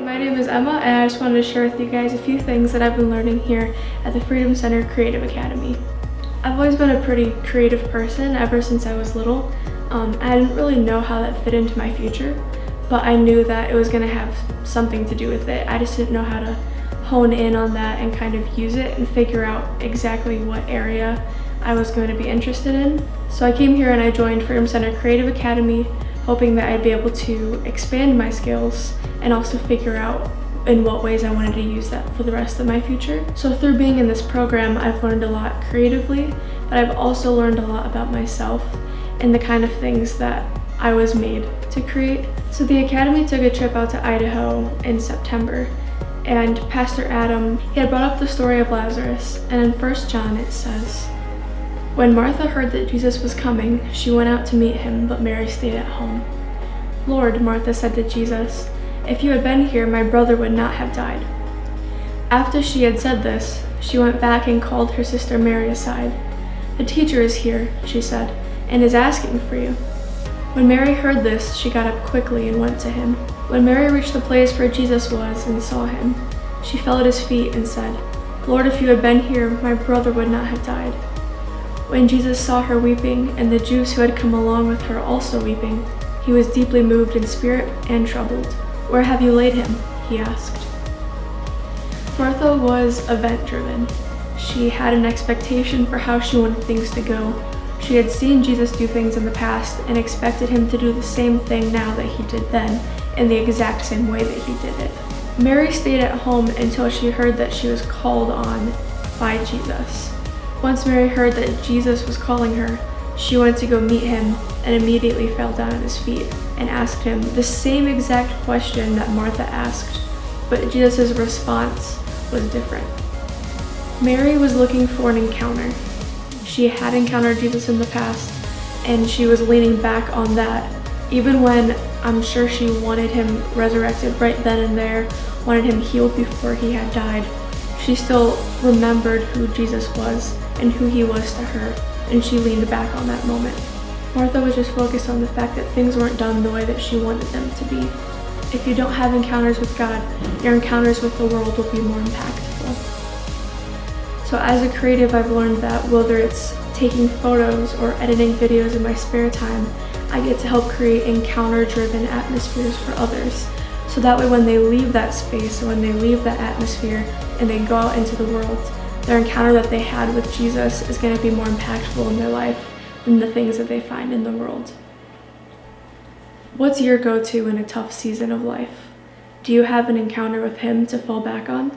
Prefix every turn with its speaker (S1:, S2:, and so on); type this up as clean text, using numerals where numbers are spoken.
S1: My name is Emma, and I just wanted to share with you guys a few things that I've been learning here at the Freedom Center Creative Academy. I've always been a pretty creative person ever since I was little. I didn't really know how that fit into my future, but I knew that it was going to have something to do with it. I just didn't know how to hone in on that and kind of use it and figure out exactly what area I was going to be interested in. So I came here and I joined Freedom Center Creative Academy, hoping that I'd be able to expand my skills and also figure out in what ways I wanted to use that for the rest of my future. So through being in this program, I've learned a lot creatively, but I've also learned a lot about myself and the kind of things that I was made to create. So the Academy took a trip out to Idaho in September, and Pastor Adam, he had brought up the story of Lazarus, and in 1 John it says, "When Martha heard that Jesus was coming, she went out to meet him, but Mary stayed at home. 'Lord,' Martha said to Jesus, 'if you had been here, my brother would not have died.' After she had said this, she went back and called her sister Mary aside. 'The teacher is here,' she said, 'and is asking for you.' When Mary heard this, she got up quickly and went to him. When Mary reached the place where Jesus was and saw him, she fell at his feet and said, 'Lord, if you had been here, my brother would not have died.' When Jesus saw her weeping, and the Jews who had come along with her also weeping, he was deeply moved in spirit and troubled. 'Where have you laid him?' he asked." Martha was event-driven. She had an expectation for how she wanted things to go. She had seen Jesus do things in the past and expected him to do the same thing now that he did then, in the exact same way that he did it. Mary stayed at home until she heard that she was called on by Jesus. Once Mary heard that Jesus was calling her, she went to go meet him and immediately fell down at his feet and asked him the same exact question that Martha asked, but Jesus' response was different. Mary was looking for an encounter. She had encountered Jesus in the past, and she was leaning back on that, even when I'm sure she wanted him resurrected right then and there, wanted him healed before he had died. She still remembered who Jesus was and who he was to her, and she leaned back on that moment. Martha was just focused on the fact that things weren't done the way that she wanted them to be. If you don't have encounters with God, your encounters with the world will be more impactful. So as a creative, I've learned that whether it's taking photos or editing videos in my spare time, I get to help create encounter-driven atmospheres for others. So that way when they leave that space, when they leave that atmosphere, and they go out into the world, their encounter that they had with Jesus is going to be more impactful in their life than the things that they find in the world. What's your go-to in a tough season of life? Do you have an encounter with him to fall back on?